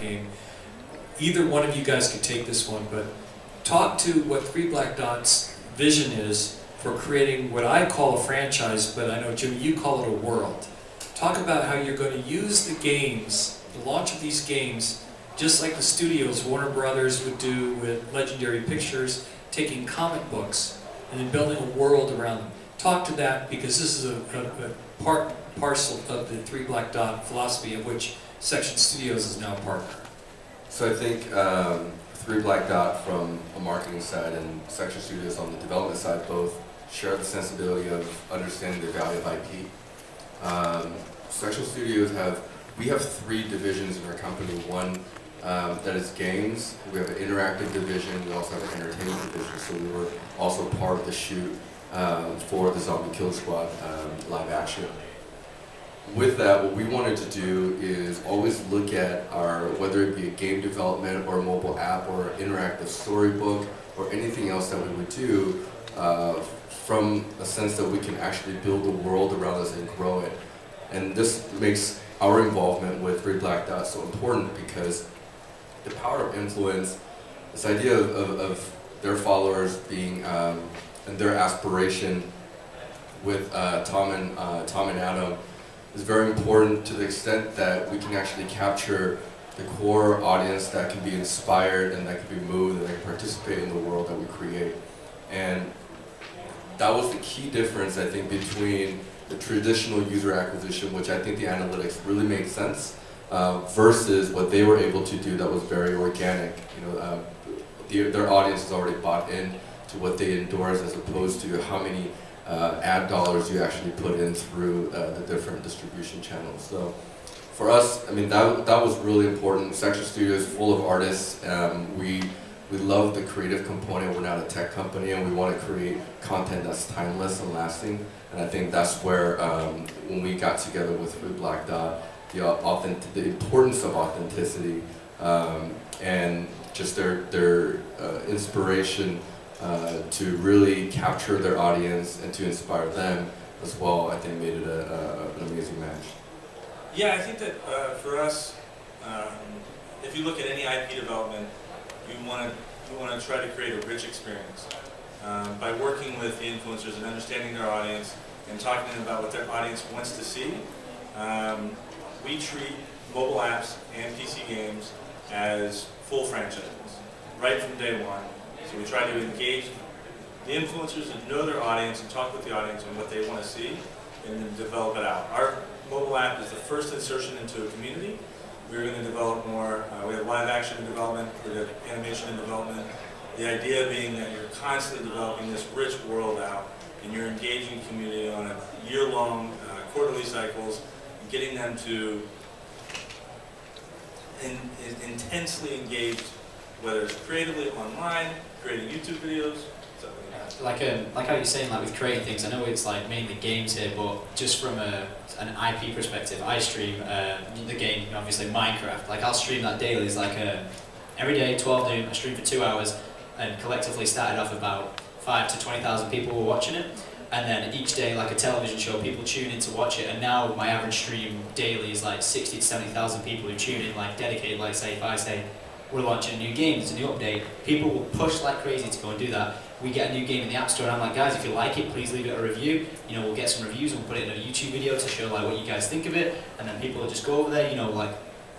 game. Either one of you guys could take this one, but talk to what Three Black Dots' vision is for creating what I call a franchise, but I know, Jimmy, you call it a world. Talk about how you're going to use the games, the launch of these games, just like the studios Warner Brothers would do with Legendary Pictures, taking comic books and then building a world around them. Talk to that, because this is a parcel of the Three Black Dot philosophy, of which Section Studios is now a partner. So I think Three Black Dot from a marketing side and Section Studios on the development side both share the sensibility of understanding the value of IP. Section Studios we have three divisions in our company. One that is games, we have an interactive division, we also have an entertainment division, so we were also part of the shoot for the Zombie Kill Squad live action. With that, what we wanted to do is always look at whether it be a game development or a mobile app or interactive storybook or anything else that we would do from a sense that we can actually build a world around us and grow it. And this makes our involvement with Three Black Dots so important, because the power of influence, this idea of their followers being, and their aspiration with Tom and Adam, is very important to the extent that we can actually capture the core audience that can be inspired and that can be moved and that can participate in the world that we create. And that was the key difference, I think, between the traditional user acquisition, which I think the analytics really made sense, versus what they were able to do that was very organic. Their audience has already bought in to what they endorse, as opposed to how many ad dollars you actually put in through the different distribution channels. So for us, I mean, that was really important. Section Studio is full of artists. We love the creative component. We're not a tech company, and we want to create content that's timeless and lasting. And I think that's where, when we got together with Three Black Dot, the importance of authenticity and just their inspiration to really capture their audience and to inspire them as well, I think made it an amazing match. Yeah, I think that for us, if you look at any IP development, you want to try to create a rich experience by working with the influencers and understanding their audience and talking to them about what their audience wants to see. We treat mobile apps and PC games as full franchises right from day one. So we try to engage the influencers and know their audience and talk with the audience on what they want to see and then develop it out. Our mobile app is the first insertion into a community. We're going to develop more. We have live action in development, we have animation in development. The idea being that you're constantly developing this rich world out and you're engaging community on a year-long, quarterly cycles, and getting them to intensely engage, whether it's creatively online, creating YouTube videos. Like how you're saying, like with creating things, I know it's like mainly games here, but just from an IP perspective, I stream the game, obviously Minecraft. Like I'll stream that daily. It's like every day, 12 noon, I stream for 2 hours, and collectively started off about 5,000 to 20,000 people were watching it. And then each day, like a television show, people tune in to watch it. And now my average stream daily is like 60 to 70,000 people who tune in, like dedicated. Like say, if I say we're launching a new game, there's a new update, people will push like crazy to go and do that. We get a new game in the App Store, and I'm like, guys, if you like it, please leave it a review. We'll get some reviews, and we'll put it in a YouTube video to show like what you guys think of it, and then people will just go over there, like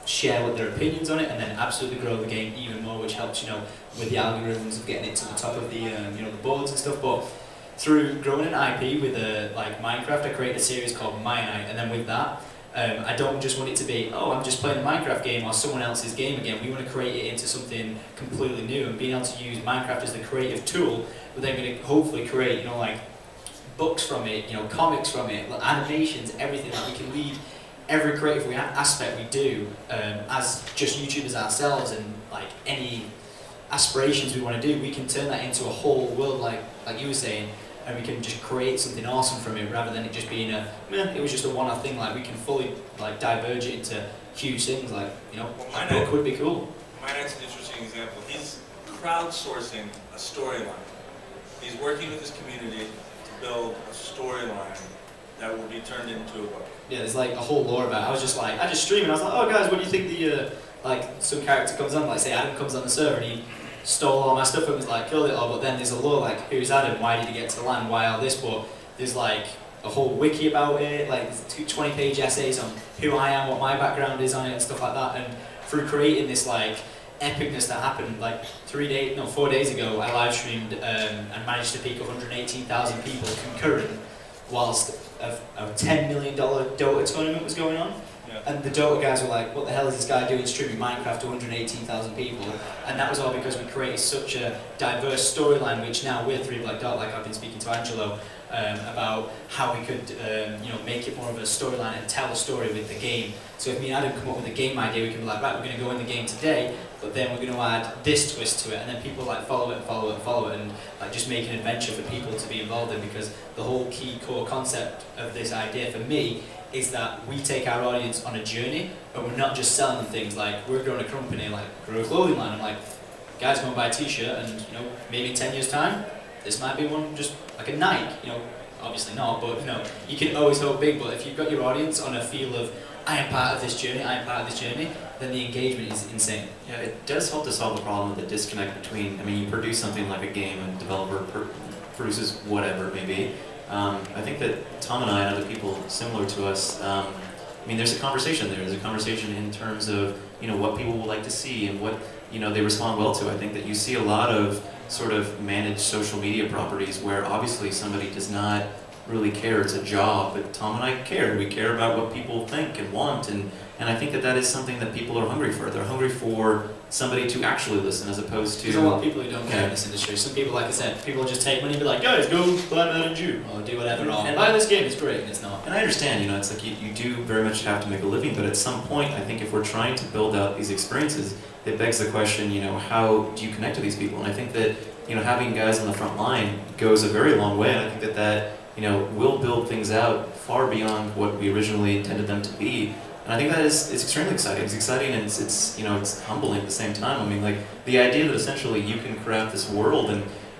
share what their opinions on it, and then absolutely grow the game even more, which helps, with the algorithms of getting it to the top of the, the boards and stuff. But through growing an IP with like Minecraft, I created a series called My Night, and then with that, I don't just want it to be, I'm just playing a Minecraft game or someone else's game again. We want to create it into something completely new, and being able to use Minecraft as the creative tool, but then going to hopefully create, like books from it, comics from it, animations, everything that we can lead every creative aspect we do as just YouTubers ourselves, and like any aspirations we want to do, we can turn that into a whole world, like you were saying. And we can just create something awesome from it, rather than it just being it was just a one-off thing. Like we can fully like diverge it into huge things. Like a book would be cool. My Night's an interesting example. He's crowdsourcing a storyline. He's working with his community to build a storyline that will be turned into a book. Yeah, there's like a whole lore about it. I just stream and I was like, oh guys, what do you think like some character comes on, like say Adam comes on the server and he stole all my stuff and was like killed it all, but then there's a lore like who's Adam, why did he get to the land, why all this, but there's like a whole wiki about it, like 20-page essays on who I am, what my background is on it and stuff like that. And through creating this like epicness that happened like 4 days ago, I live streamed and managed to peak 118,000 people concurrent whilst a $10 million Dota tournament was going on. Yeah. And the Dota guys were like, what the hell is this guy doing streaming Minecraft to 118,000 people? And that was all because we created such a diverse storyline, which now we're 3 Black Dot, like I've been speaking to Angelo, about how we could make it more of a storyline and tell a story with the game. So if me and Adam come up with a game idea, we can be like, right, we're going to go in the game today, but then we're going to add this twist to it, and then people like follow it and follow it and follow it, and like just make an adventure for people to be involved in, because the whole key core concept of this idea for me is that we take our audience on a journey, but we're not just selling them things. Like we're growing a company, like grow a clothing line. I'm like, guys, go and buy a t-shirt, and maybe in 10 years time, this might be one just like a Nike. Obviously not, but you can always hope big. But if you've got your audience on a feel of I am part of this journey, I am part of this journey, then the engagement is insane. Yeah, it does help to solve the problem of the disconnect between, you produce something like a game, and a developer produces whatever it may be. I think that Tom and I and other people similar to us, there's a conversation there. There's a conversation in terms of, what people would like to see and what, they respond well to. I think that you see a lot of sort of managed social media properties where obviously somebody does not really care, it's a job, but Tom and I care. We care about what people think and want, and I think that is something that people are hungry for. They're hungry for somebody to actually listen as opposed to... There's a lot of people who don't care in this industry. Some people, like I said, people just take money and be like, guys, go buy Madden Jew, or do whatever, or buy this game, it's great, and it's not. And I understand, it's like you do very much have to make a living, but at some point, I think if we're trying to build out these experiences, it begs the question, how do you connect to these people? And I think that, having guys on the front line goes a very long way, and I think that will build things out far beyond what we originally intended them to be. And I think that it's extremely exciting. It's exciting and it's humbling at the same time. The idea that essentially you can craft this world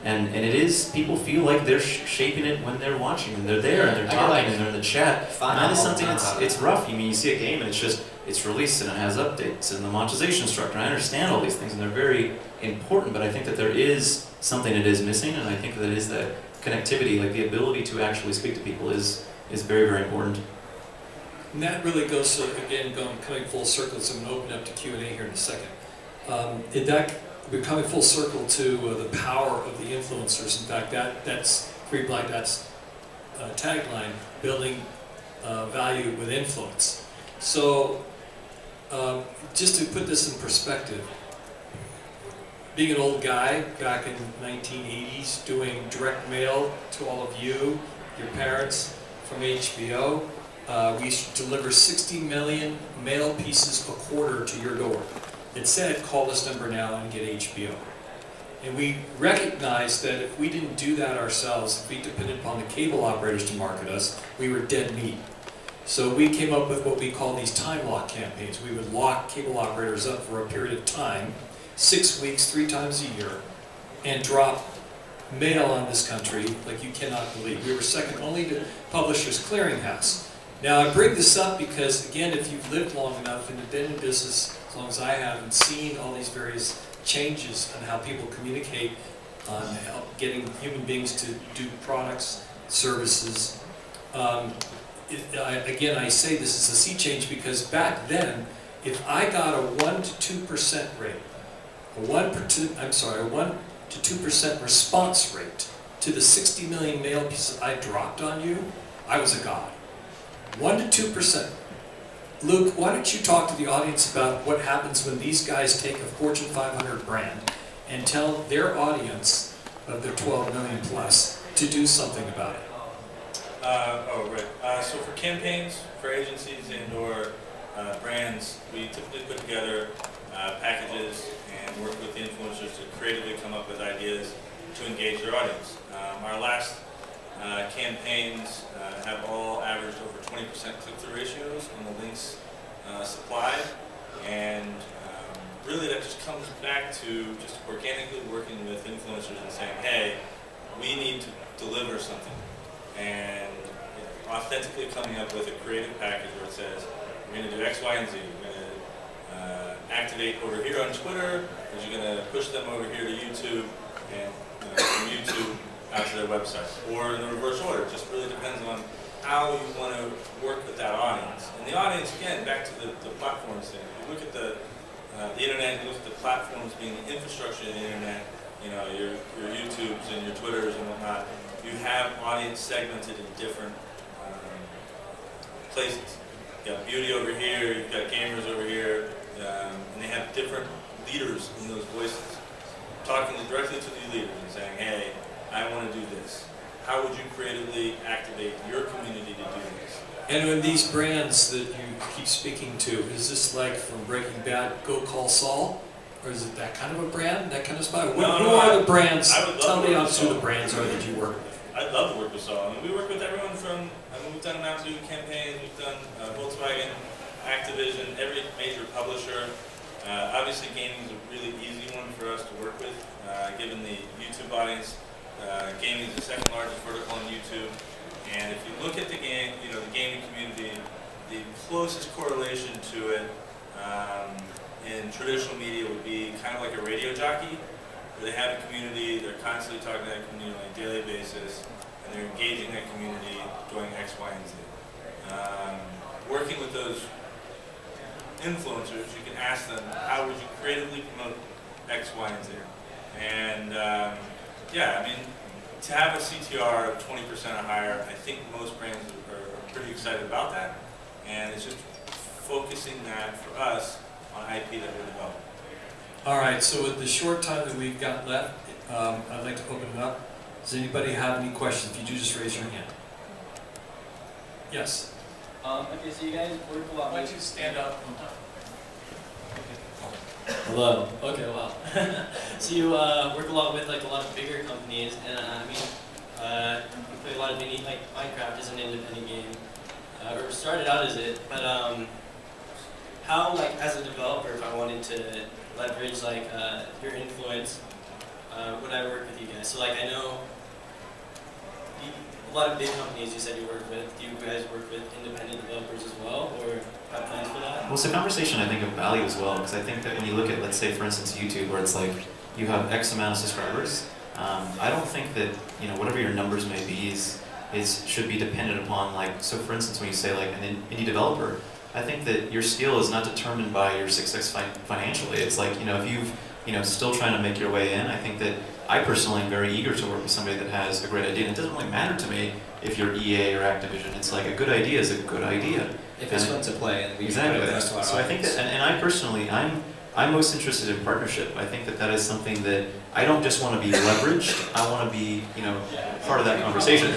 and it is, people feel like they're shaping it when they're watching and they're there and they're talking and they're in the chat. And that is something it's rough. You see a game and it's released and it has updates and the monetization structure. I understand all these things and they're very important, but I think that there is something that is missing, and I think that is that connectivity, like the ability to actually speak to people is very, very important. And that really goes to, again, coming full circle, so I'm going to open up to Q&A here in a second. We're coming full circle to the power of the influencers. In fact, that's Free Black Dot's tagline, building value with influence. So just to put this in perspective, being an old guy back in the 1980s doing direct mail to all of you, your parents from HBO, we used to deliver 60 million mail pieces a quarter to your door. It said, call this number now and get HBO. And we recognized that if we didn't do that ourselves, if we depended upon the cable operators to market us, we were dead meat. So we came up with what we call these time lock campaigns. We would lock cable operators up for a period of time, 6 weeks, 3 times a year, and drop mail on this country like you cannot believe. We were second only to Publishers Clearinghouse. Now I bring this up because, again, if you've lived long enough and been in business as long as I have and seen all these various changes on how people communicate on getting human beings to do products, services, again, I say this is a sea change because back then, if I got a 1 to 2% rate, a 1 to 2% response rate to the 60 million mail pieces I dropped on you, I was a god. 1 to 2%. Luke, why don't you talk to the audience about what happens when these guys take a Fortune 500 brand and tell their audience of their 12 million plus to do something about it? So for campaigns, for agencies and or brands, we typically put together packages and work with the influencers to creatively come up with ideas to engage their audience. Our last campaigns have all averaged over 20% click-through ratios on the links supplied, and really that just comes back to just organically working with influencers and saying, hey, we need to deliver something, and authentically coming up with a creative package where it says, we're going to do X, Y, and Z, we're going to activate over here on Twitter, or is you going to push them over here to YouTube, and from YouTube out to their website, or in the reverse order. It just really depends on how you want to work with that audience. And the audience, again, back to the platforms thing. If you look at the internet, you look at the platforms being the infrastructure of the internet, your YouTubes and your Twitters and whatnot, you have audience segmented in different places. You've got beauty over here, you've got gamers over here, and they have different leaders in those voices. Talking directly to the leaders and saying, hey, I want to do this. How would you creatively activate your community to do this? And when these brands that you keep speaking to, is this like from Breaking Bad, Go Call Saul? Or is it that kind of a brand, that kind of spot? Who are the brands? Tell me who the brands are that you work with. I'd love to work with Saul. We work with everyone from, we've done Mountain Dew campaigns, we've done Volkswagen, Activision, every major publisher. Obviously gaming is a really easy one for us to work with, given the YouTube audience. Gaming is the second largest vertical on YouTube. And if you look at the game, the gaming community, the closest correlation to it in traditional media would be kind of like a radio jockey, where they have a community, they're constantly talking to that community on a daily basis, and they're engaging that community doing X, Y, and Z. Working with those influencers, you can ask them, how would you creatively promote X, Y, and Z? And yeah, I mean, to have a CTR of 20% or higher, I think most brands are pretty excited about that. And it's just focusing that for us on IP that we're developing. All right, so with the short time that we've got left, I'd like to open it up. Does anybody have any questions? If you do, just raise your hand. Yes? Okay, so you guys work a lot. Why don't you stand up? Hello. Okay, wow. So you work a lot with like a lot of bigger companies, and you play a lot of like Minecraft is an independent game, or started out as it. But how, like, as a developer, if I wanted to leverage like your influence, would I work with you guys? So like I know a lot of big companies you said you work with. Do you guys work with independent developers as well, or have plans for that? Well, it's a conversation I think of value as well, because I think that when you look at, let's say, for instance, YouTube, where it's like you have X amount of subscribers, I don't think that whatever your numbers may be should be dependent upon, like, so for instance, when you say like an indie developer, I think that your skill is not determined by your success financially. It's like, if you've still trying to make your way in, I think that I personally am very eager to work with somebody that has a great idea. And it doesn't really matter to me if you're EA or Activision. It's like a good idea is a good idea. If it's fun to play, and we exactly. Put it to our so I think that, and I personally, I'm most interested in partnership. I think that is something that I don't just want to be leveraged. I want to be, part of that conversation.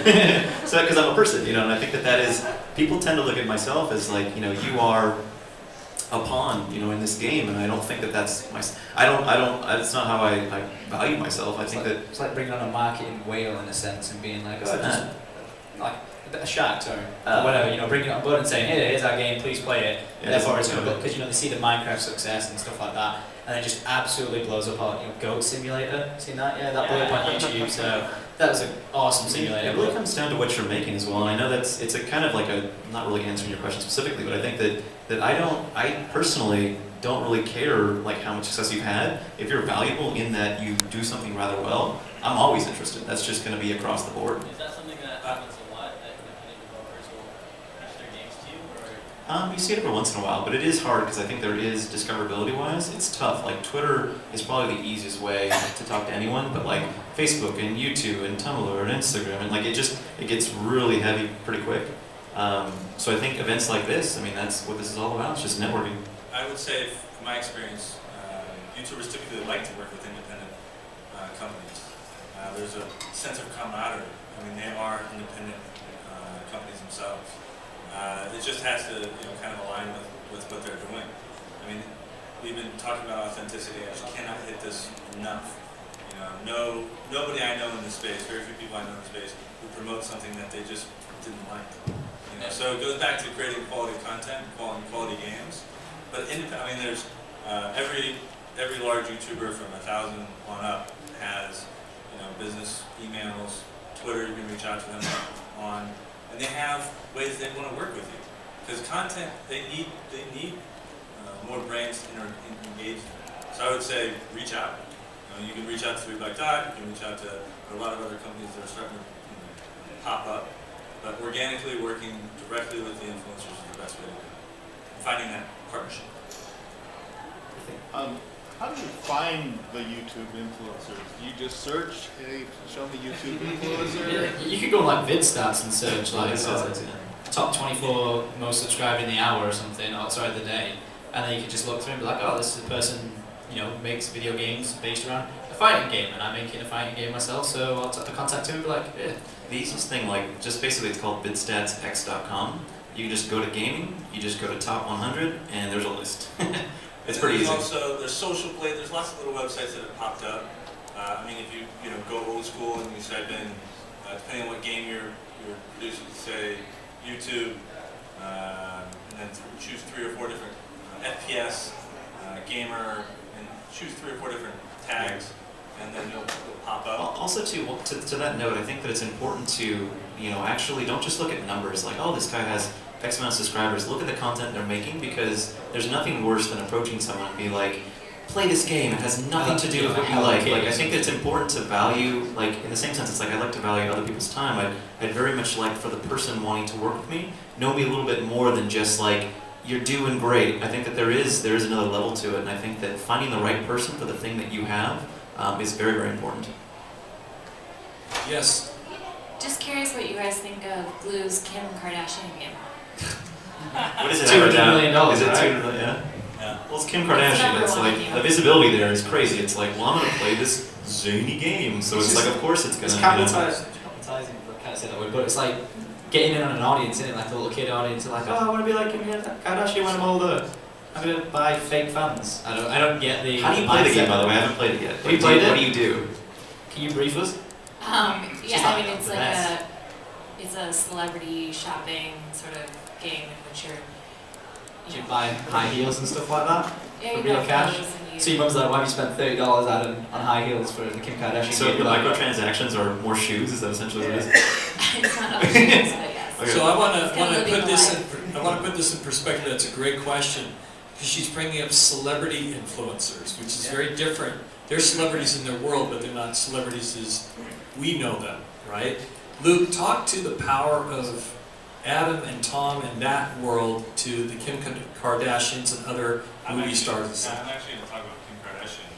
So because I'm a person, and I think that is, people tend to look at myself as like, you are a pawn, in this game, and I don't think that that's my. I don't. It's not how I value myself. I think that it's like bringing on a marketing whale in a sense and being like, just like a shark, sorry, or whatever. Bringing it on board and saying, hey, here's our game, please play it. Yeah, therefore, it's going to because they see the Minecraft success and stuff like that, and it just absolutely blows up. Goat Simulator, seen that? Yeah, that blew up on YouTube. So that was an awesome simulator. It really comes down to what you're making as well. And I know it's a kind of like I'm not really answering your question specifically, but I think that I personally don't really care like how much success you've had. If you're valuable in that you do something rather well, I'm always interested. That's just going to be across the board. Is that something that happens a lot, that independent developers will pitch their games to you, or? You see it every once in a while, but it is hard because I think there is discoverability-wise, it's tough. Like Twitter is probably the easiest way to talk to anyone, but like Facebook and YouTube and Tumblr and Instagram, and like it gets really heavy pretty quick. So I think events like this, that's what this is all about. It's just networking. I would say, from my experience, YouTubers typically like to work with independent companies. There's a sense of camaraderie. They are independent companies themselves. It just has to, kind of align with what they're doing. We've been talking about authenticity. I just cannot hit this enough. Nobody I know in this space, very few people I know in this space, who promote something that they just didn't like. So it goes back to creating quality content, quality games. But there's every large YouTuber from 1,000 on up has business emails, Twitter. You can reach out to them on, and they have ways they want to work with you because content they need more brains engaged. So I would say reach out. You can reach out to 3 Black Dot, you can reach out to a lot of other companies that are starting to pop up. But organically working directly with the influencers is the best way to do it. Finding that partnership. How do you find the YouTube influencers? Do you just search, hey, show me YouTube influencer? Yeah, you could go on like VidStats and search like top 24 most subscribed in the hour or something, or sorry, the day, and then you could just look through and be like, oh, this is a person, makes video games based around a fighting game, and I'm making a fighting game myself, so I'll contact him and be like, yeah. The easiest thing, like, just basically it's called bidstatsx.com. You can just go to gaming, you just go to top 100, and there's a list. It's pretty easy. Also, there's Social Blade, there's lots of little websites that have popped up. If you go old school and you type in, depending on what game you're producing, say YouTube, and then choose 3 or 4 different FPS, gamer, and choose 3 or 4 different tags, and then it'll pop up. Also, to that note, I think that it's important to, actually don't just look at numbers like, oh, this guy has X amount of subscribers. Look at the content they're making, because there's nothing worse than approaching someone and be like, play this game, it has nothing to do with what you like. Like, I think that it's important to value, like, in the same sense, it's like I like to value other people's time. I'd very much like for the person wanting to work with me, know me a little bit more than just like, you're doing great. I think that there is another level to it, and I think that finding the right person for the thing that you have is very, very important. Yes. Just curious what you guys think of Glue's Kim Kardashian game. What is it? $200 million, Is it right? $200 million? Yeah. Well, it's Kim Kardashian. It's like the visibility there is crazy. It's like, well, I'm gonna play this zany game, so it's like, of course it's gonna. It's capitalizing, I can't say that word, but it's like getting in on an audience, isn't it? Like a little kid audience, like, oh, I want to be like Kim Kardashian when I'm older. I'm gonna buy fake fans. I don't get the. How do you play the game, by the way? I haven't played it yet. Have you played it? What do you do? Can you brief us? It's a celebrity shopping sort of game in which You should buy high heels and stuff like that yeah, for real cash. So your mum's like, why have you spent $30 on high heels for the Kim Kardashian So game? your microtransactions are more shoes? Is that essentially what it is? It's not all shoes, but yes. So I want to living put this in perspective. That's a great question, because she's bringing up celebrity influencers, which is very different. They're celebrities in their world, but they're not celebrities as we know them, right? Luke, talk to the power of Adam and Tom in that world to the Kim Kardashians and other movie stars. I'm actually going to talk about Kim Kardashian.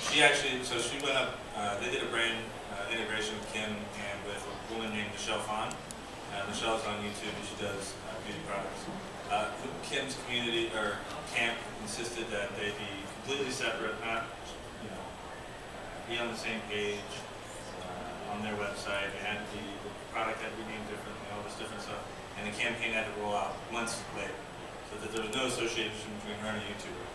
She went up, they did a brand integration with Kim and with a woman named Michelle Phan. Michelle's on YouTube and she does beauty products. Kim's community, or camp, insisted that they be completely separate, not, be on the same page on their website. It had to be, the product had to be named differently, all this different stuff. And the campaign had to roll out months later, so that there was no association between her and a YouTuber.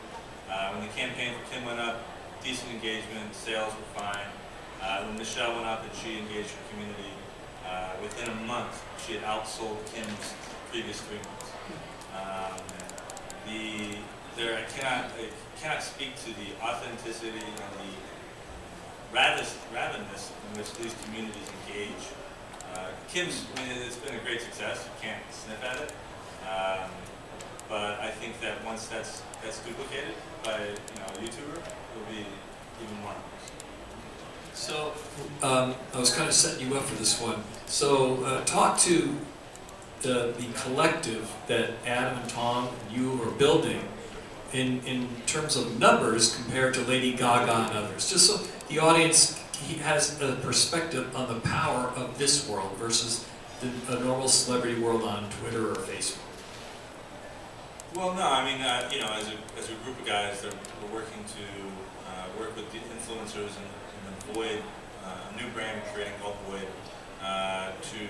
When the campaign for Kim went up, decent engagement, sales were fine. When Michelle went up and she engaged her community, within a month, she had outsold Kim's previous 3 months. I cannot speak to the authenticity and the ravenness in which these communities engage. It's been a great success. You can't sniff at it, but I think that once that's duplicated by a YouTuber, it'll be even more. So I was kind of setting you up for this one. So talk to the collective that Adam and Tom and you are building in terms of numbers compared to Lady Gaga and others. Just so the audience has a perspective on the power of this world versus a normal celebrity world on Twitter or Facebook. Well, no, as a group of guys, we're working to work with the influencers in the Void, a new brand we're creating called Void, to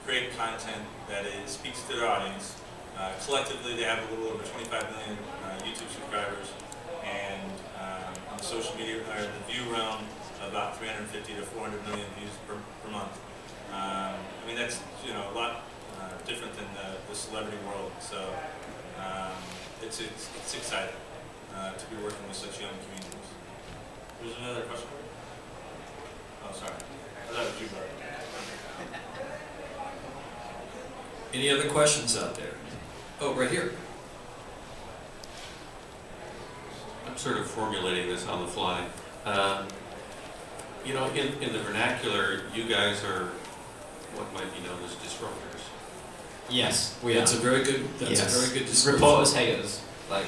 create content that speaks to their audience. Collectively, they have a little over 25 million YouTube subscribers, and on the social media, or the view realm, about 350 to 400 million views per month. That's a lot different than the celebrity world. So it's exciting to be working with such young communities. There's another question. Oh, sorry. I thought it was you, Bart. Any other questions out there? Oh, right here. I'm sort of formulating this on the fly. You know, in the vernacular, you guys are what might be known as disruptors. Yes, we That's are. a very good. That's Yes. a very good description. Reporters hate us. Like,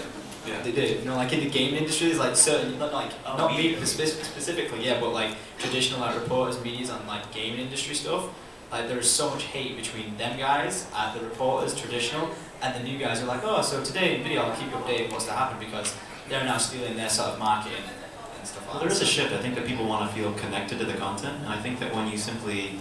Yeah. they do. You know, like in the gaming industry, there's like certain, Oh, not me media. specifically, yeah, but like traditional like reporters, medias on like gaming industry stuff. Like there is so much hate between them guys, the reporters, traditional, and the new guys who are like, oh, so today in video I'll keep you updated with what's to happen because they're now stealing their sort of marketing and stuff like Well, that. there is a shift. I think that people want to feel connected to the content, and I think that when you simply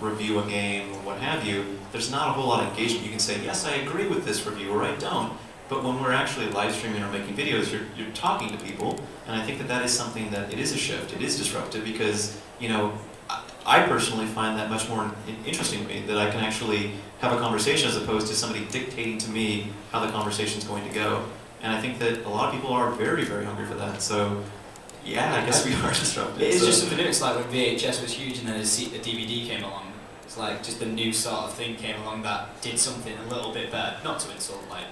review a game or what have you, there's not a whole lot of engagement. You can say, yes, I agree with this review, or I don't. But when we're actually live streaming or making videos, you're talking to people, and I think that that is something that it is a shift. It is disruptive because, you know, I personally find that much more interesting to me, that I can actually have a conversation as opposed to somebody dictating to me how the conversation is going to go. And I think that a lot of people are very, very hungry for that. So, yeah, I guess we are disruptive. It is so. just something new. It's like when VHS was huge and then a DVD came along. It's like just a new sort of thing came along that did something a little bit better. Not to insult like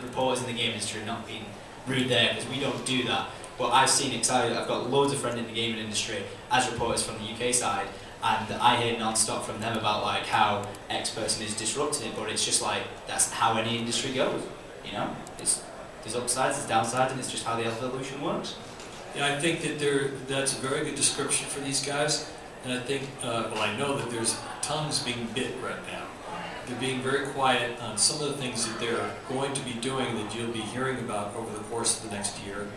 reporters in the game industry, not being rude there because we don't do that. But I've seen it. I've got loads of friends in the gaming industry as reporters from the UK side, and I hear non-stop from them about like how X person is disrupting it. But it's just like that's how any industry goes. You know, there's upsides, there's downsides, and it's just how the evolution works. Yeah, I think that that's a very good description for these guys, and I think, well, I know that there's tongues being bit right now. They're being very quiet on some of the things that they're going to be doing that you'll be hearing about over the course of the next year.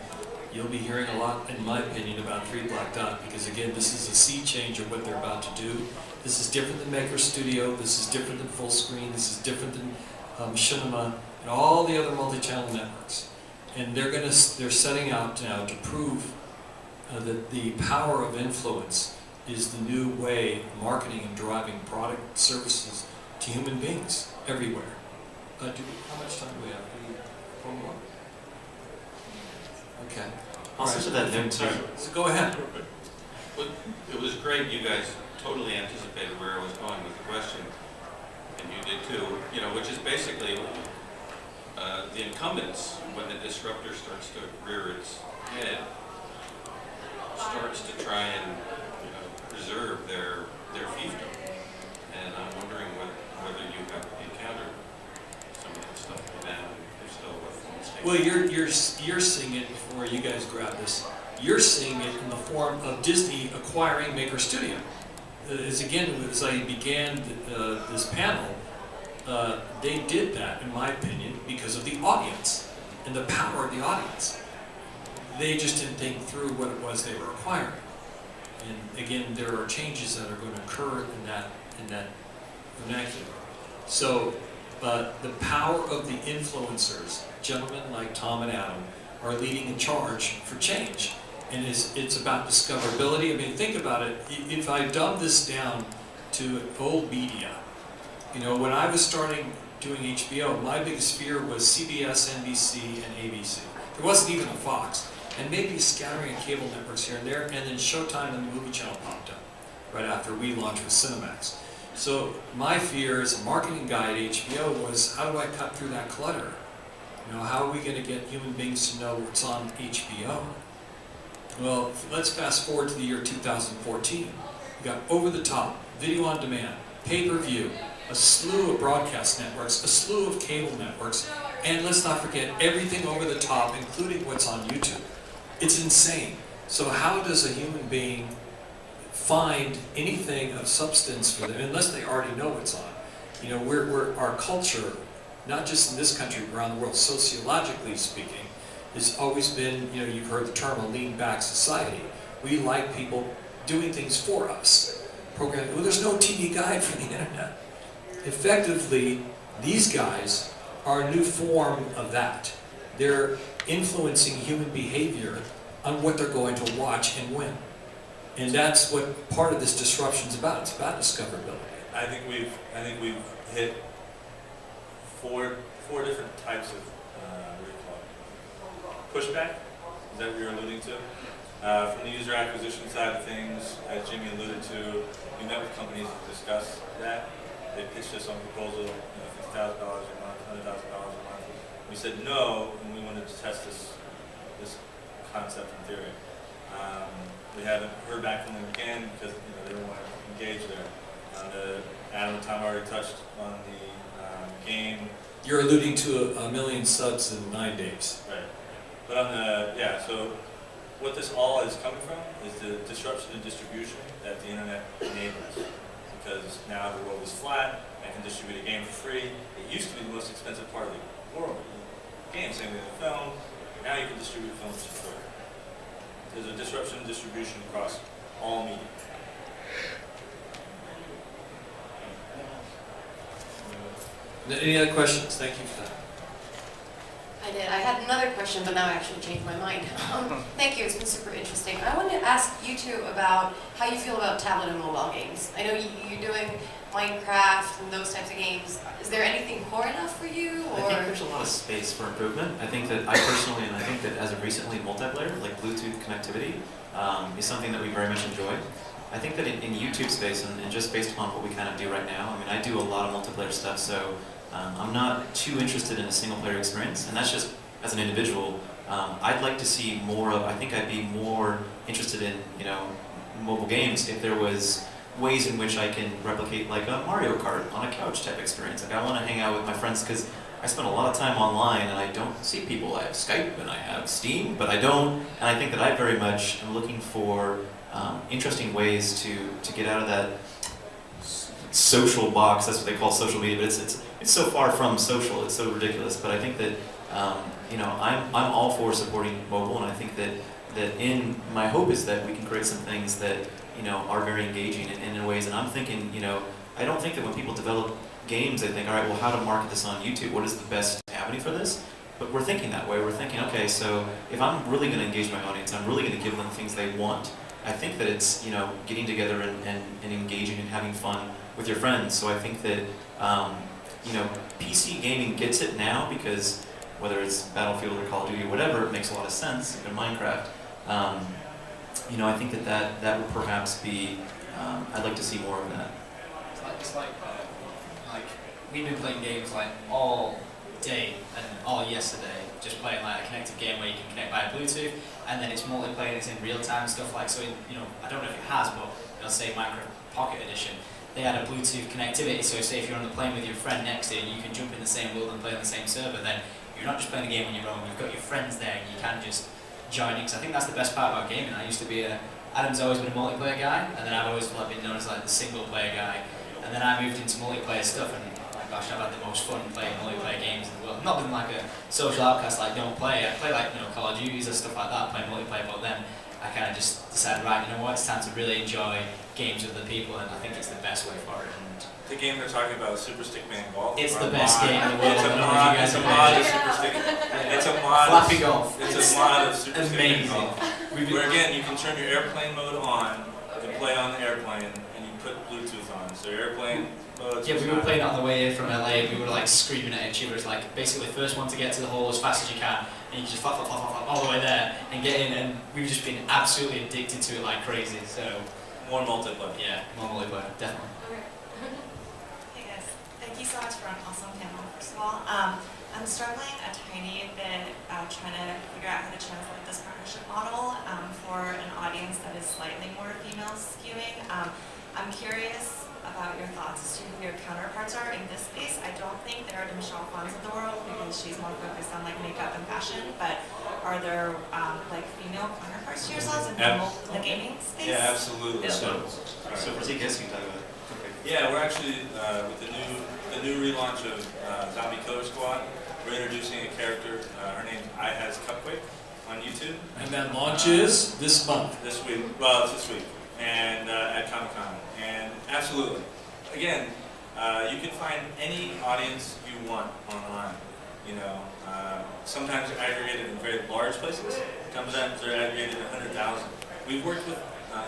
You'll be hearing a lot, in my opinion, about 3 Black Dot, because again, this is a sea change of what they're about to do. This is different than Maker Studio, this is different than Full Screen, this is different than Cinema, and all the other multi-channel networks. And they're setting out now to prove that the power of influence is the new way of marketing and driving product services to human beings everywhere. How much time do we have? One more? Okay. Also to that note too. So go ahead. Well, it was great. You guys totally anticipated where I was going with the question, and you did too. You know, which is basically the incumbents, when the disruptor starts to rear its head, starts to try and preserve their fiefdom. And I'm wondering whether you have encountered some of the stuff like that, and if so, what forms take. Well, you're seeing it before you guys grab this. You're seeing it in the form of Disney acquiring Maker Studio. As I began this panel, they did that, in my opinion, because of the audience and the power of the audience. They just didn't think through what it was they were acquiring. And again, there are changes that are going to occur in that vernacular. So, but the power of the influencers, gentlemen like Tom and Adam, are leading a charge for change. And it's about discoverability. I mean, think about it. If I dumb this down to old media, when I was starting doing HBO, my biggest fear was CBS, NBC, and ABC. There wasn't even a Fox. And maybe scattering of cable networks here and there, and then Showtime and the Movie Channel popped up right after we launched with Cinemax. So my fear as a marketing guy at HBO was, how do I cut through that clutter? How are we going to get human beings to know what's on HBO? Well, let's fast forward to the year 2014. We got over-the-top, video on demand, pay-per-view, a slew of broadcast networks, a slew of cable networks, and let's not forget everything over the top, including what's on YouTube. It's insane. So how does a human being find anything of substance for them, unless they already know what's on? Our culture, not just in this country, but around the world, sociologically speaking, has always been, you've heard the term a lean back society. We like people doing things for us. Programming. Well, there's no TV guide for the internet. Effectively, these guys are a new form of that. They're influencing human behavior on what they're going to watch and when. And that's what part of this disruption is about. It's about discoverability. I think we've hit four different types of pushback. Is that what you're alluding to? From the user acquisition side of things, as Jimmy alluded to, we met with companies to discuss that. They pitched us on a proposal, $50,000 a month, $100,000 a month. We said no, and we wanted to test this this concept in theory. We haven't heard back from them again because they don't want to engage there. Adam and Tom already touched on the game. You're alluding to a million subs in 9 days. Right. But on so what this all is coming from is the disruption in distribution that the internet enables. Because now the world is flat, I can distribute a game for free. It used to be the most expensive part of the world. Game, same thing with film. Now you can distribute films for free. There's a disruption in distribution across all media. Any other questions? Thank you for that. I did. I had another question, but now I actually changed my mind. Thank you. It's been super interesting. I wanted to ask you two about how you feel about tablet and mobile games. I know you're doing Minecraft and those types of games. Is there anything core enough for you? Or? I think there's a lot of space for improvement. I think that I personally, and I think that as of recently, multiplayer, like Bluetooth connectivity, is something that we very much enjoy. I think that in YouTube space, and just based upon what we kind of do right now, I mean, I do a lot of multiplayer stuff, so I'm not too interested in a single player experience, and that's just as an individual. I'd like to see more of, I think I'd be more interested in, mobile games if there was ways in which I can replicate like a Mario Kart on a couch type experience. Like I want to hang out with my friends because I spend a lot of time online and I don't see people. I have Skype and I have Steam, but I don't, and I think that I very much am looking for interesting ways to get out of that social box. That's what they call social media, but it's so far from social. It's so ridiculous. But I think that I'm all for supporting mobile, and I think that in my hope is that we can create some things that are very engaging in ways. And I'm thinking, I don't think that when people develop games, they think, all right, well, how to market this on YouTube? What is the best avenue for this? But we're thinking that way. We're thinking, okay, so if I'm really going to engage my audience, I'm really going to give them things they want. I think that it's getting together and engaging and having fun with your friends. So I think that PC gaming gets it now because whether it's Battlefield or Call of Duty or whatever, it makes a lot of sense. Even Minecraft, I think that would perhaps be. I'd like to see more of that. It's like we've been playing games like all day and all yesterday, just playing like a connected game where you can connect via Bluetooth, and then it's multiplayer, it's in real time stuff like so. I don't know if it has, but say Minecraft Pocket Edition, they had a Bluetooth connectivity. So say if you're on the plane with your friend next to you, you can jump in the same world and play on the same server. Then you're not just playing a game on your own. You've got your friends there, and you can just join in. Because I think that's the best part about gaming. I used to be Adam's always been a multiplayer guy, and then I've always been known as like the single player guy. And then I moved into multiplayer stuff, and gosh, I've had the most fun playing multiplayer games in the world. Not been like a social outcast, like don't play. I play like Call of Duties or stuff like that, playing multiplayer. But then I kind of just decided, right, it's time to really enjoy games with other people, and I think it's the best way for it. And the game they're talking about is Super Stickman Golf. it's the best game in the world. It's a mod of Super Stickman. It's a mod. Flappy Golf. It's a mod of Super Stickman amazing. Golf. Where again, you can turn your airplane mode on to play on the airplane, and you put Bluetooth on. So your airplane. Yeah, we were playing it on the way in from LA. We were like screaming at each other. It's like basically the first one to get to the hole as fast as you can, and you just flap all the way there and get in. And we've just been absolutely addicted to it like crazy. So more multiplayer. Yeah, more multiplayer, definitely. Hey guys, thank you so much for an awesome panel. First of all, I'm struggling a tiny bit trying to figure out how to translate this partnership model for an audience that is slightly more female skewing. I'm curious about your thoughts as to who your counterparts are in this space. I don't think there are the Michelle Pfans of the world because she's more focused on like makeup and fashion, but are there like female counterparts to yourselves in the gaming space? Yeah, absolutely. So for TKS, you can talk about it. Okay. Yeah, we're actually with the new relaunch of Zombie Killer Squad. We're introducing a character. Her name's Ihaz Cupquake on YouTube. And that launches this month. This week. Well, it's this week. And at Comic-Con. And absolutely. Again, you can find any audience you want online. Sometimes they're aggregated in very large places. Sometimes they're aggregated in 100,000. We've worked with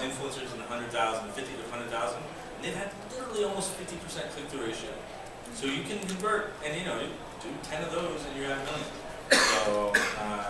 influencers in 100,000, 50 to 100,000, and they've had literally almost 50% click-through ratio. So you can convert, and you do 10 of those, and you're at a million. So,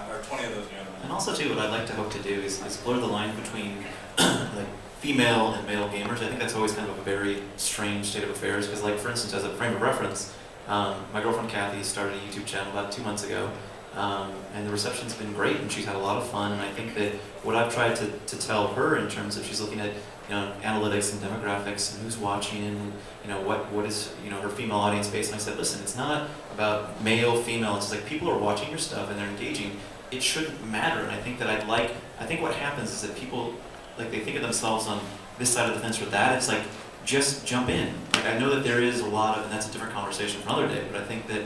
or 20 of those, you're at a million. And also, too, what I'd like to hope to do is blur the line between like female and male gamers. I think that's always kind of a very strange state of affairs because, like, for instance, as a frame of reference, my girlfriend Kathy started a YouTube channel about 2 months ago. And the reception's been great, and she's had a lot of fun. And I think that what I've tried to tell her in terms of she's looking at analytics and demographics and who's watching and what is her female audience base. And I said, listen, it's not about male, female. It's like people are watching your stuff and they're engaging. It shouldn't matter. And I think that I think what happens is that people they think of themselves on this side of the fence or that. It's like just jump in. Like I know that there is a lot of, and that's a different conversation for another day. But I think that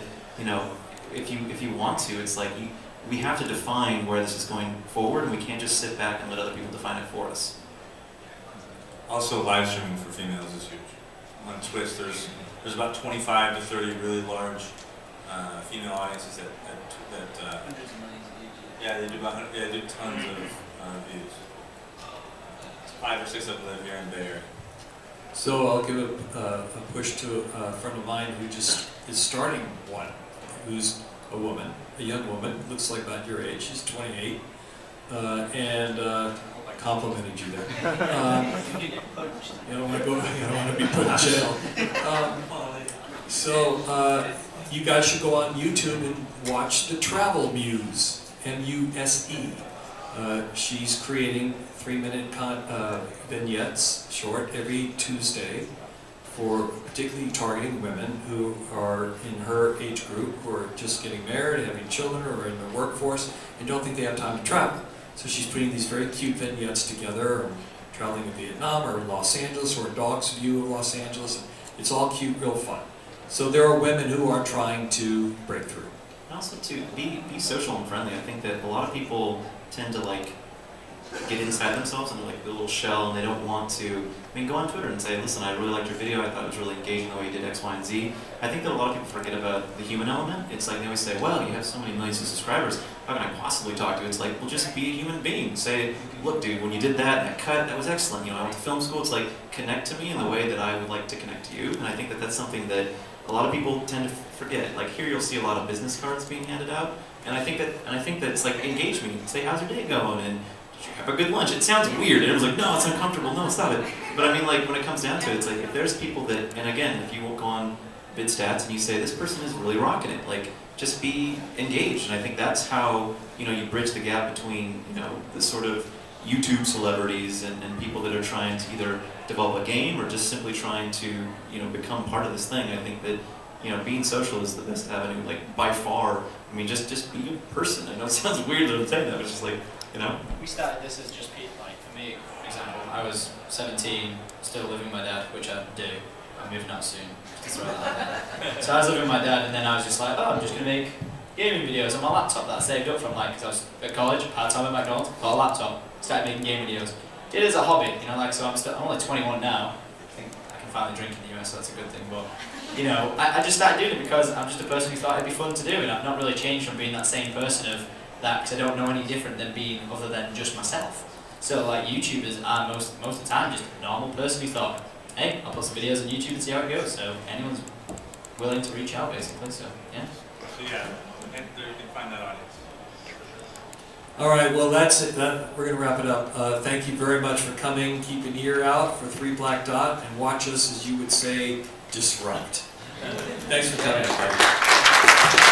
if you want to, it's like we have to define where this is going forward, and we can't just sit back and let other people define it for us. Also, live streaming for females is huge. On Twitch, there's about 25 to 30 really large female audiences that they do tons of views. 5 or 6 of them live here in Bay Area. So I'll give a push to a friend of mine who just is starting one, who's a woman, a young woman, looks like about your age. She's 28, and I complimented you there. You don't want to go. You don't want to be put in jail. So you guys should go on YouTube and watch the Travel Muse, M-U-S-E. She's creating 3-minute vignettes, short, every Tuesday, for particularly targeting women who are in her age group, who are just getting married, having children, or in the workforce, and don't think they have time to travel. So she's putting these very cute vignettes together, or traveling in Vietnam, or Los Angeles, or a dog's view of Los Angeles. It's all cute, real fun. So there are women who are trying to break through. And also to be social and friendly. I think that a lot of people tend to get inside themselves and the little shell, and they don't want to. Go on Twitter and say, listen, I really liked your video. I thought it was really engaging the way you did X, Y, and Z. I think that a lot of people forget about the human element. It's like they always say, well, you have so many millions of subscribers. How can I possibly talk to you? It's like, well, just be a human being. Say, look, dude, when you did that cut, that was excellent. I went to film school. It's like, connect to me in the way that I would like to connect to you. And I think that that's something that a lot of people tend to forget. Like here, you'll see a lot of business cards being handed out, and I think that it's like engage me. Say, how's your day going? And did you have a good lunch? It sounds weird. And everyone's like, no, it's uncomfortable. No, stop it. But when it comes down to it, it's like if there's people that, and again, if you go on BidStats and you say this person is really rocking it, just be engaged. And I think that's how you bridge the gap between the sort of YouTube celebrities and people that are trying to either develop a game or just simply trying to become part of this thing. I think that being social is the best avenue, by far. Just be a person. I know it sounds weird that I'm saying that, but it's just We started this as just people. For me, for example, I was 17, still living with my dad, which I do. I'm moving out soon. So I was living with my dad, and then I was just like, oh, I'm just gonna make gaming videos on my laptop that I saved up from because I was at college, part-time at McDonald's, got a laptop, started making game videos. Did it as a hobby, so I'm only 21 now. I think I can finally drink in the US, so that's a good thing. But I just started doing it because I'm just a person who thought it'd be fun to do, and I've not really changed from being that same person of that because I don't know any different than being other than just myself. So YouTubers are most of the time just a normal person who thought, hey, I'll put some videos on YouTube and see how it goes. So anyone's willing to reach out, basically. So yeah. So yeah, and there you can find that audience. All right, well that's it. We're going to wrap it up. Thank you very much for coming. Keep an ear out for 3 Black Dot and watch us, as you would say, disrupt. Thanks for coming.